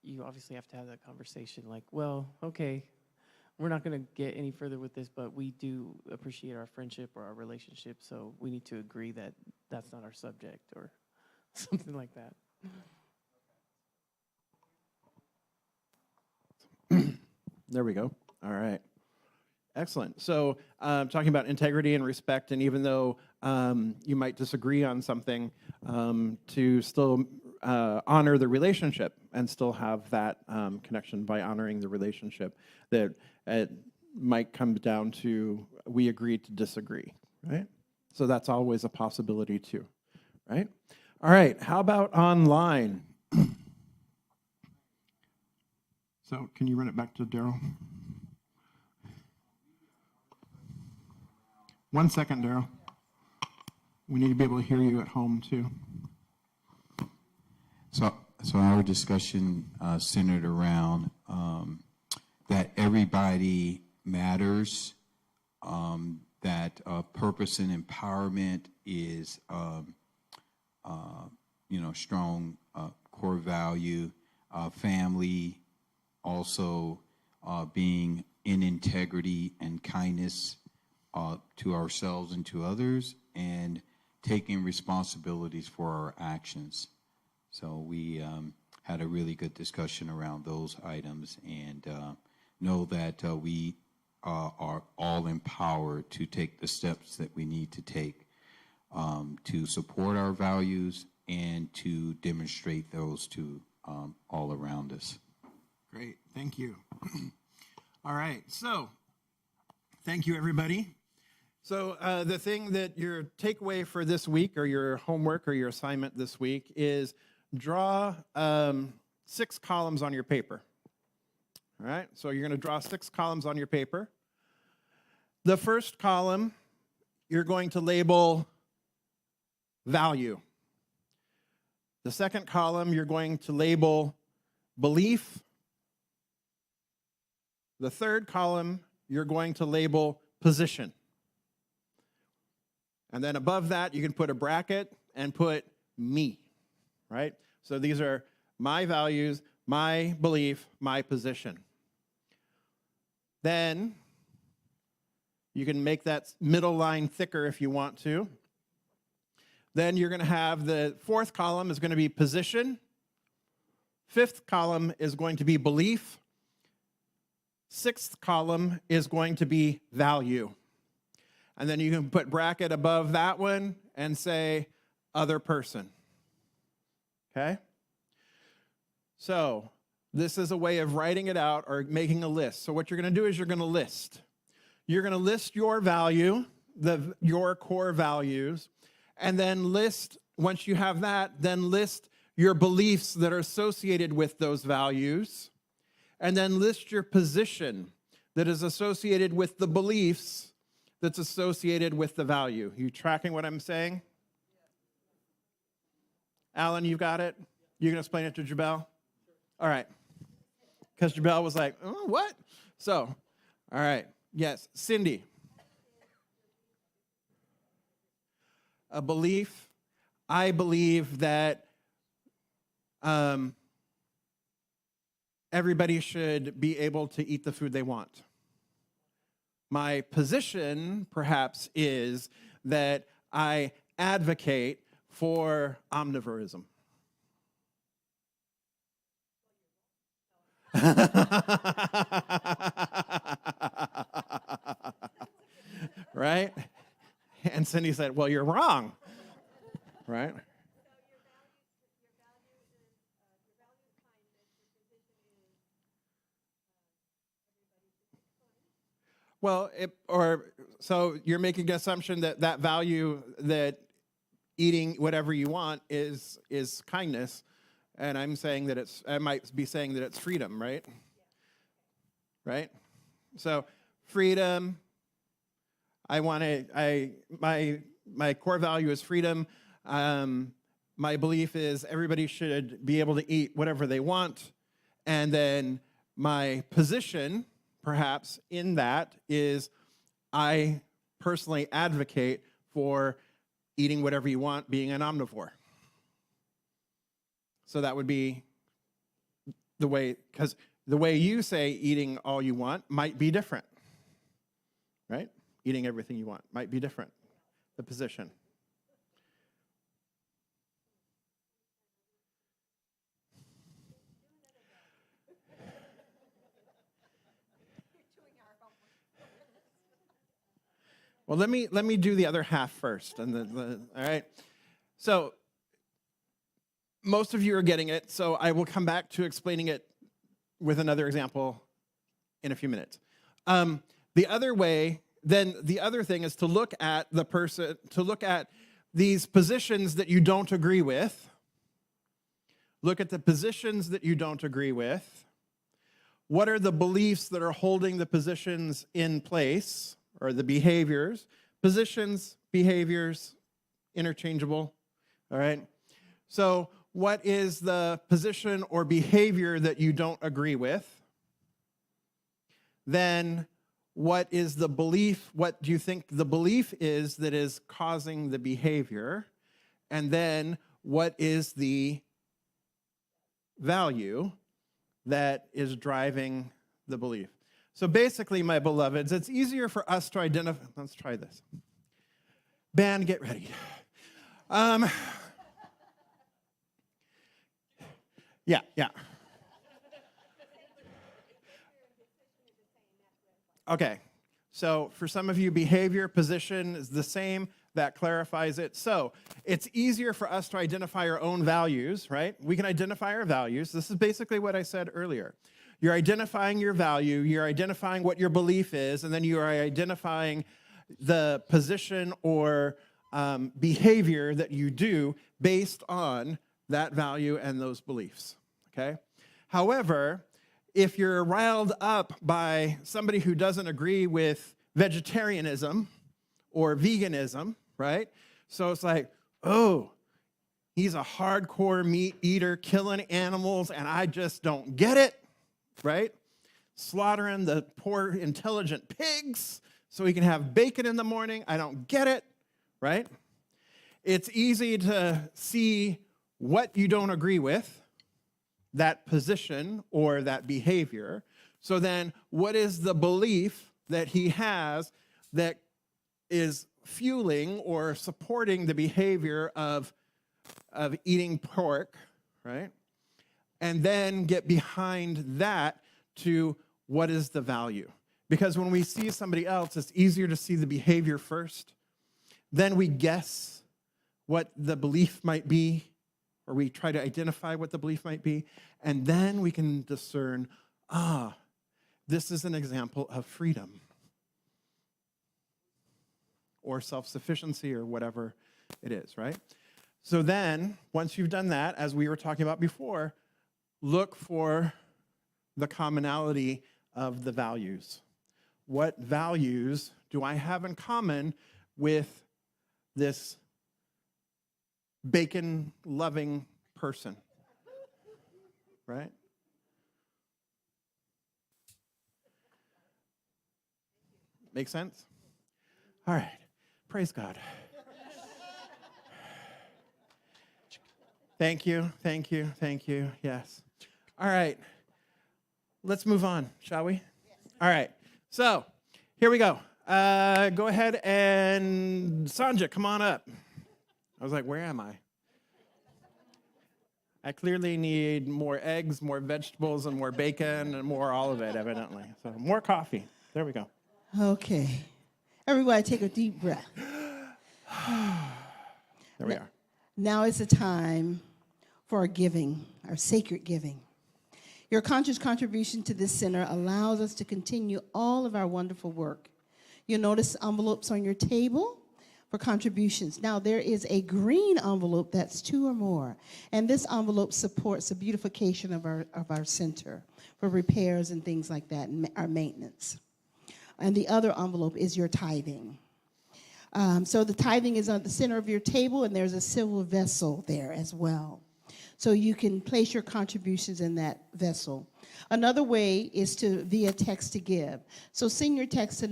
you obviously have to have that conversation like, well, okay, we're not going to get any further with this, but we do appreciate our friendship or our relationship, so we need to agree that that's not our subject or something like that. There we go. All right. Excellent. So talking about integrity and respect, and even though you might disagree on something, to still honor the relationship and still have that connection by honoring the relationship, that it might come down to we agree to disagree, right? So that's always a possibility too, right? All right. How about online? So can you run it back to Daryl? 1 second, Daryl. We need to be able to hear you at home, too. So our discussion centered around that everybody matters, that purpose and empowerment is, strong core value, family also being in integrity and kindness to ourselves and to others, and taking responsibilities for our actions. So we had a really good discussion around those items, and know that we are all empowered to take the steps that we need to take to support our values and to demonstrate those to all around us. Great, thank you. All right, so thank you, everybody. So the thing that your takeaway for this week, or your homework or your assignment this week, is draw 6 columns on your paper. All right, so you're going to draw 6 columns on your paper. The first column, you're going to label value. The second column, you're going to label belief. The third column, you're going to label position. And then above that, you can put a bracket and put me, right? So these are my values, my belief, my position. Then you can make that middle line thicker if you want to. Then you're going to have the 4th column is going to be position. 5th column is going to be belief. 6th column is going to be value. And then you can put bracket above that one and say other person. Okay? So this is a way of writing it out or making a list. So what you're going to do is you're going to list. You're going to list your value, your core values, and then list, once you have that, then list your beliefs that are associated with those values, and then list your position that is associated with the beliefs that's associated with the value. You tracking what I'm saying? Alan, you got it? You can explain it to Jabel? All right. Because Jabel was like, oh, what? So, all right. Yes, Cindy. A belief. I believe that everybody should be able to eat the food they want. My position, perhaps, is that I advocate for omnivorism. Right? And Cindy said, well, you're wrong. Right? Well, so you're making an assumption that that value, that eating whatever you want is kindness, and I'm saying that I might be saying that it's freedom, right? Right? So freedom. My core value is freedom. My belief is everybody should be able to eat whatever they want, and then my position, perhaps, in that is I personally advocate for eating whatever you want, being an omnivore. So that would be the way, because the way you say eating all you want might be different, right? Eating everything you want might be different, the position. Well, let me do the other half first, and all right. So most of you are getting it, so I will come back to explaining it with another example in a few minutes. The other way, then the other thing is to look at the person, to look at these positions that you don't agree with. Look at the positions that you don't agree with. What are the beliefs that are holding the positions in place, or the behaviors? Positions, behaviors, interchangeable, all right? So what is the position or behavior that you don't agree with? Then what is the belief? What do you think the belief is that is causing the behavior? And then what is the value that is driving the belief? So basically, my beloveds, it's easier for us to identify. Let's try this. Band, get ready. Yeah. Okay, so for some of you, behavior, position is the same. That clarifies it. So it's easier for us to identify our own values, right? We can identify our values. This is basically what I said earlier. You're identifying your value, you're identifying what your belief is, and then you are identifying the position or behavior that you do based on that value and those beliefs, okay? However, if you're riled up by somebody who doesn't agree with vegetarianism or veganism, right? So it's like, oh, he's a hardcore meat eater, killing animals, and I just don't get it, right? Slaughtering the poor, intelligent pigs so he can have bacon in the morning. I don't get it, right? It's easy to see what you don't agree with, that position or that behavior. So then what is the belief that he has that is fueling or supporting the behavior of eating pork, right? And then get behind that to what is the value. Because when we see somebody else, it's easier to see the behavior first. Then we guess what the belief might be, or we try to identify what the belief might be. And then we can discern, this is an example of freedom or self-sufficiency or whatever it is, right? So then, once you've done that, as we were talking about before, look for the commonality of the values. What values do I have in common with this bacon-loving person, right? Make sense? All right. Praise God. Thank you. Yes. All right. Let's move on, shall we? All right. So, here we go. Go ahead and Sanja, come on up. I was like, where am I? I clearly need more eggs, more vegetables, and more bacon, and more all of it, evidently. So, more coffee. There we go. Okay. Everybody take a deep breath. There we are. Now is the time for our giving, our sacred giving. Your conscious contribution to this center allows us to continue all of our wonderful work. You'll notice envelopes on your table for contributions. Now, there is a green envelope that's 2 or more, and this envelope supports the beautification of our center for repairs and things like that, and our maintenance. And the other envelope is your tithing. So the tithing is on the center of your table, and there's a silver vessel there as well. So you can place your contributions in that vessel. Another way is via text to give. So send your text to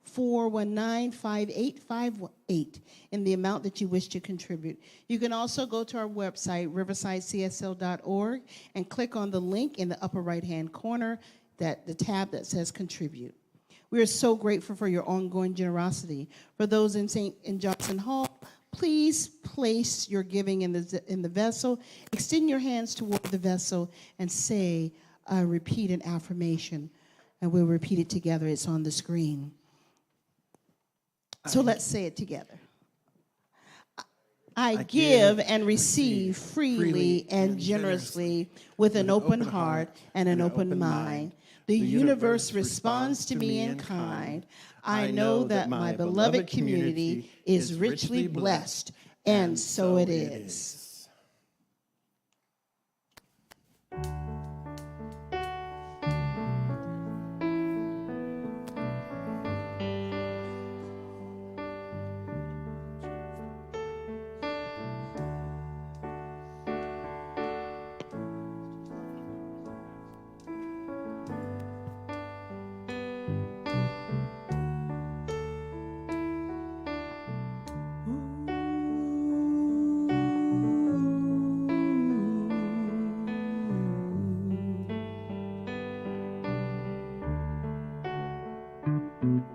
419-5858 in the amount that you wish to contribute. You can also go to our website, riversidecsl.org, and click on the link in the upper right-hand corner, the tab that says Contribute. We are so grateful for your ongoing generosity. For those in Johnson Hall, please place your giving in the vessel. Extend your hands toward the vessel and repeat an affirmation. And we'll repeat it together. It's on the screen. So let's say it together. I give and receive freely and generously with an open heart and an open mind. The universe responds to me in kind. I know that my beloved community is richly blessed, and so it is.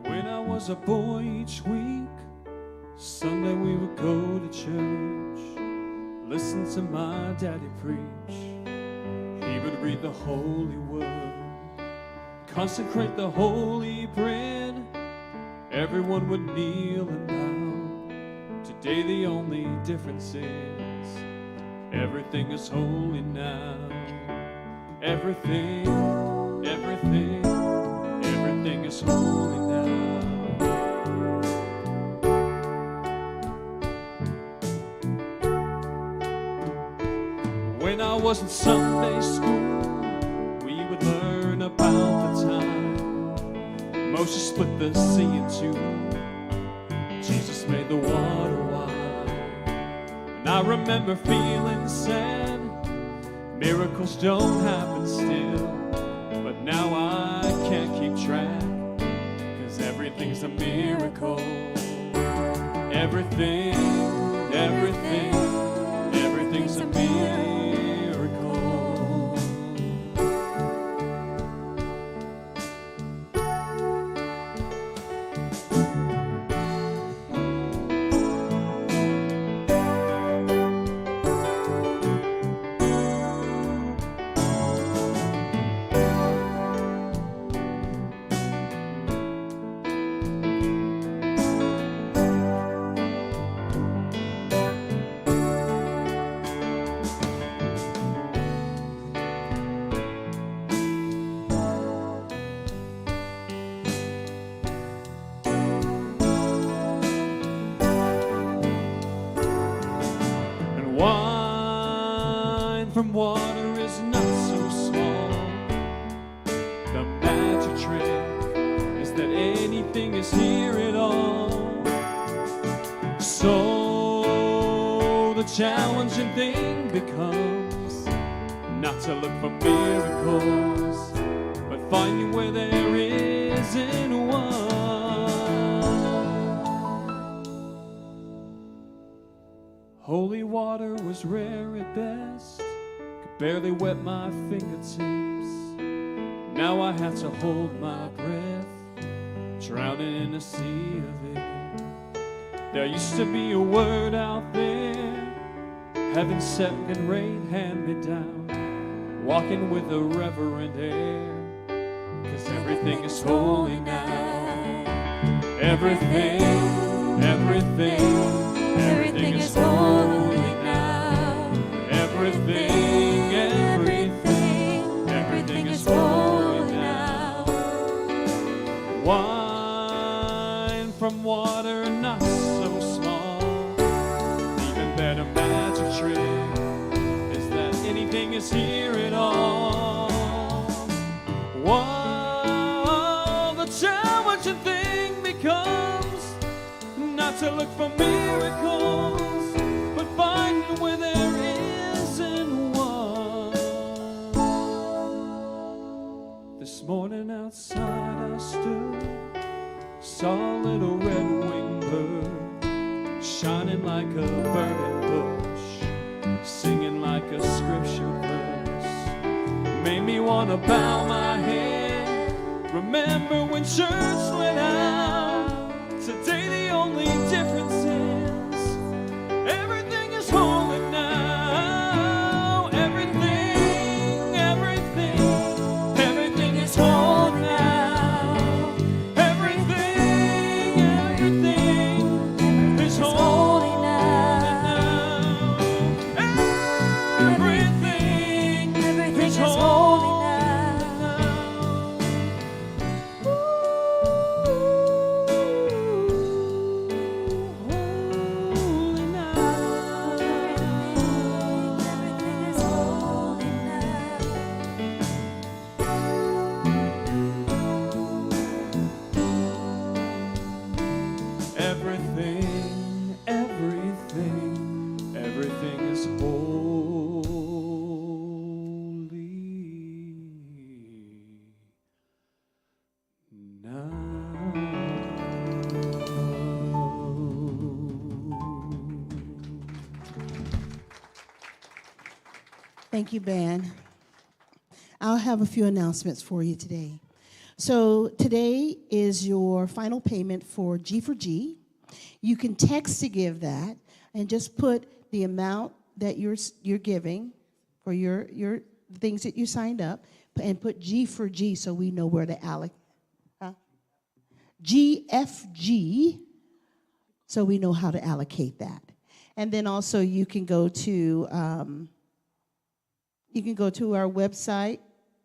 When I was a boy each week, Sunday we would go to church, listen to my daddy preach. He would read the holy word, consecrate the holy bread. Everyone would kneel and bow. Today the only difference is everything is holy now. Everything is holy now. When I was in Sunday school, we would learn about the time Moses split the sea in two, Jesus made the water wine. And I remember feeling sad, miracles don't happen still, but now I can't keep track, 'cause everything's a miracle. Everything's a miracle. Wine from water is not so small. The magic trick is that anything is here at all. So the challenging thing becomes not to look for miracles, but finding where there isn't one. Holy water was rare at best, could barely wet my fingertips. Now I had to hold my breath, drowning in a sea of it. There used to be a word out there, heaven's second rate hand-me-down, walking with a reverent air, 'cause everything is holy now. Everything is holy now. Everything is holy now. Wine from water, not so small. Even better magic trick is that anything is here at all. Whoa, the challenging thing becomes not to look for miracles, but find where there isn't one. This morning outside I stood, saw a little red-winged bird shining like a burning bush, singing like a scripture verse. Made me want to bow my head. Remember when church went out? Today the only difference is everything is holy now. Everything, everything, everything is holy now. Everything, everything is holy now. Everything, everything is holy now. Holy now. Everything is holy now. Everything, everything, everything is holy now. Thank you, band. I'll have a few announcements for you today. So today is your final payment for G4G. You can text to give that and just put the amount that you're giving for your things that you signed up, and put G for G so we know where to allocate. GFG, so we know how to allocate that. And then also you can go to our website.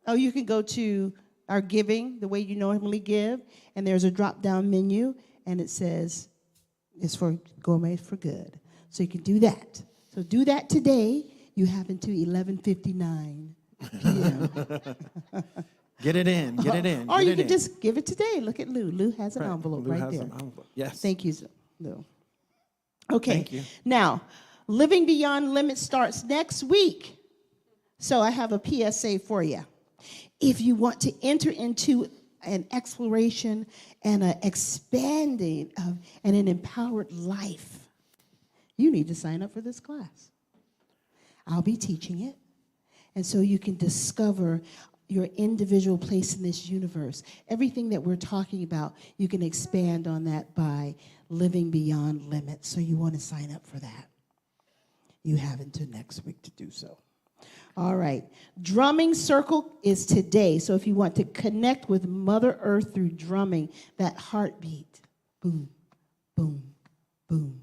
Oh, you can go to our giving, the way you normally give, and there's a drop-down menu, and it says it's for Gourmet for Good. So you can do that. So do that today. You have until 11:59 p.m. Get it in. Get it in. Or get you it can in. just give it today. Look at Lou. Lou has an Right. envelope Lou right has there. an envelope. Yes. Thank you, Lou. Okay. Thank you. Now, Living Beyond Limits starts next week. So I have a PSA for you. If you want to enter into an exploration and an expanding of and an empowered life, you need to sign up for this class. I'll be teaching it. And so you can discover your individual place in this universe. Everything that we're talking about, you can expand on that by living beyond limits. So you want to sign up for that. You have until next week to do so. All right. Drumming circle is today. So if you want to connect with Mother Earth through drumming, that heartbeat, boom, boom, boom,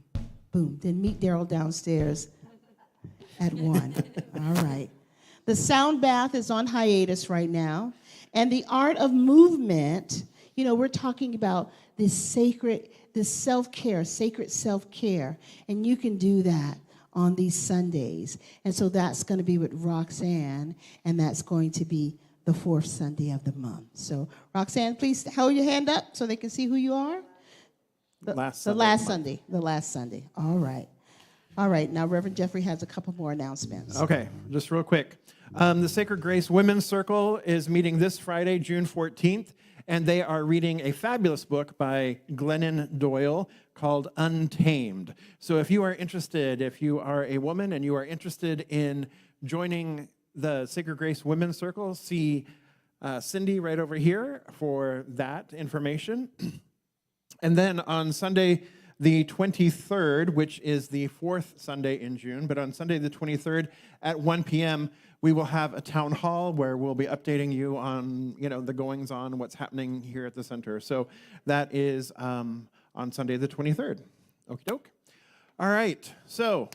boom. Then meet Daryl downstairs at 1. All right. The sound bath is on hiatus right now. And the art of movement, we're talking about this self-care, sacred self-care. And you can do that on these Sundays. And so that's going to be with Roxanne, and that's going to be the 4th Sunday of the month. So Roxanne, please hold your hand up so they can see who you are. The last Sunday. All right. All right, now Reverend Jeffrey has a couple more announcements. Okay, just real quick. The Sacred Grace Women's Circle is meeting this Friday, June 14th, and they are reading a fabulous book by Glennon Doyle called Untamed. So if you are interested, if you are a woman and you are interested in joining the Sacred Grace Women's Circle, see Cindy right over here for that information. And then on Sunday, the 23rd, which is the 4th Sunday in June, but on Sunday the 23rd at 1 p.m., we will have a town hall where we'll be updating you on, the goings-on, what's happening here at the center. So that is on Sunday the 23rd. Okie doke. All right, so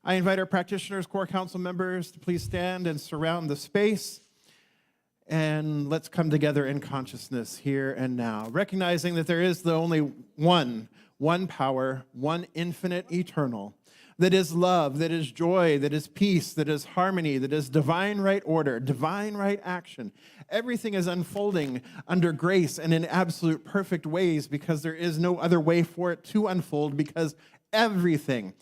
I invite our practitioners, core council members to please stand and surround the space. And let's come together in consciousness here and now, recognizing that there is the only one power, one infinite eternal, that is love, that is joy, that is peace, that is harmony, that is divine right order, divine right action. Everything is unfolding under grace and in absolute perfect ways because there is no other way for it to unfold, because everything,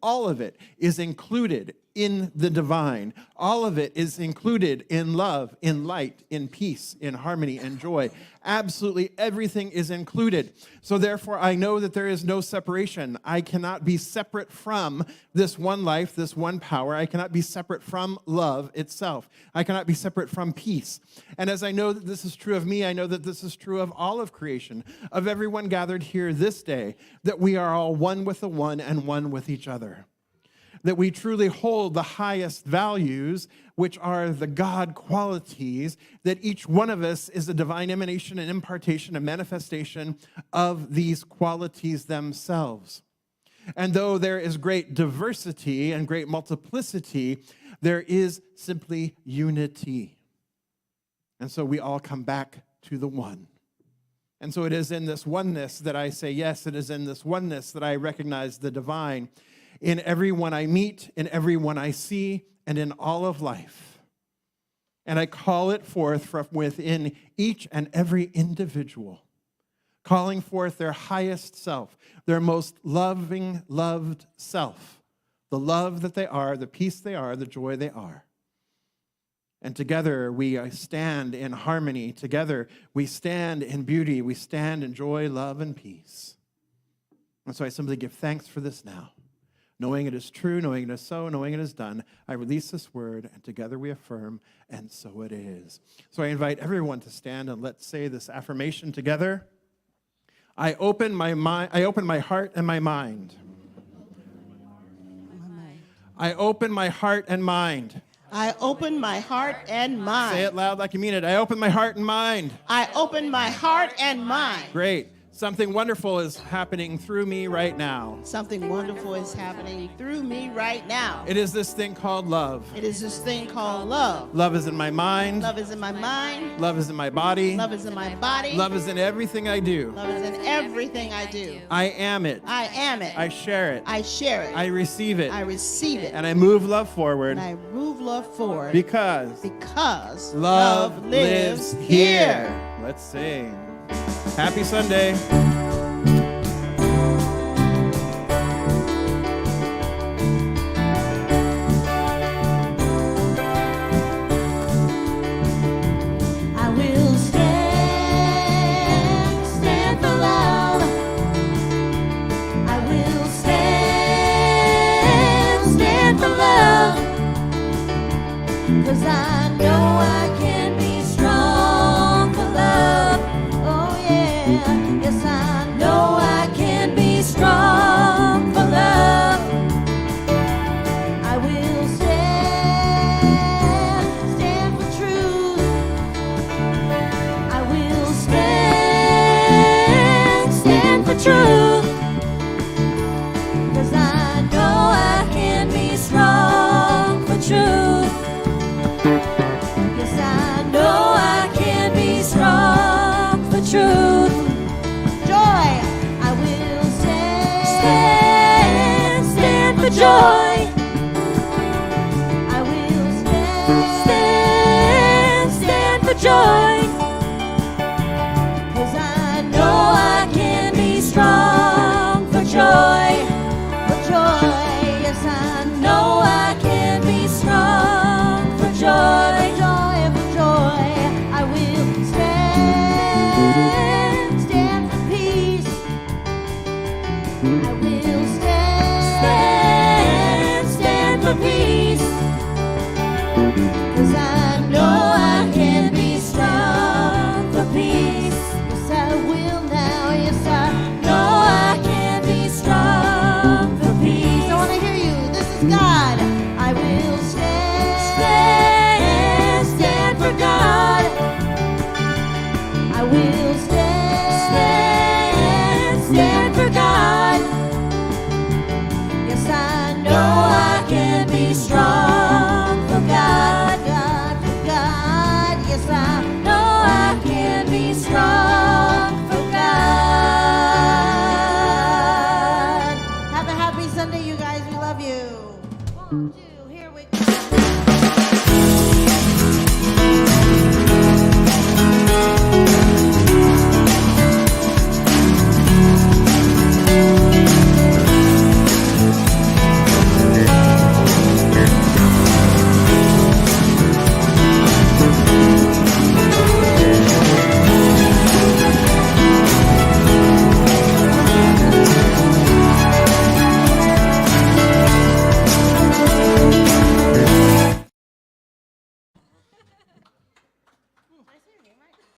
all of it is included in the divine. All of it is included in love, in light, in peace, in harmony, and joy. Absolutely everything is included. So therefore, I know that there is no separation. I cannot be separate from this one life, this one power. I cannot be separate from love itself. I cannot be separate from peace. And as I know that this is true of me, I know that this is true of all of creation, of everyone gathered here this day, that we are all one with the one and one with each other. That we truly hold the highest values, which are the God qualities, that each one of us is a divine emanation and impartation, a manifestation of these qualities themselves. And though there is great diversity and great multiplicity, there is simply unity. And so we all come back to the one. And so it is in this oneness that I say yes. It is in this oneness that I recognize the divine in everyone I meet, in everyone I see, and in all of life. And I call it forth from within each and every individual, calling forth their highest self, their most loving, loved self, the love that they are, the peace they are, the joy they are. And together we stand in harmony. Together we stand in beauty. We stand in joy, love, and peace. And so I simply give thanks for this now. Knowing it is true, knowing it is so, knowing it is done, I release this word, and together we affirm, and so it is. So I invite everyone to stand, and let's say this affirmation together. I open my heart and my mind. I open my heart and mind. I open my heart and mind. Say it loud like you mean it. I open my heart and mind. I open my heart and mind. Great. Something wonderful is happening through me right now. Something wonderful is happening through me right now. It is this thing called love. It is this thing called love. Love is in my mind. Love is in my mind. Love is in my body. Love is in my body. Love is in everything I do. Love is in everything I do. I am it. I am it. I share it. I share it. I receive it. I receive it. And I move love forward. And I move love forward. Because love lives here. Let's sing. Happy Sunday. I will stand for love. I will stand for love. 'Cause I know I can be strong for love. Oh yeah, yes I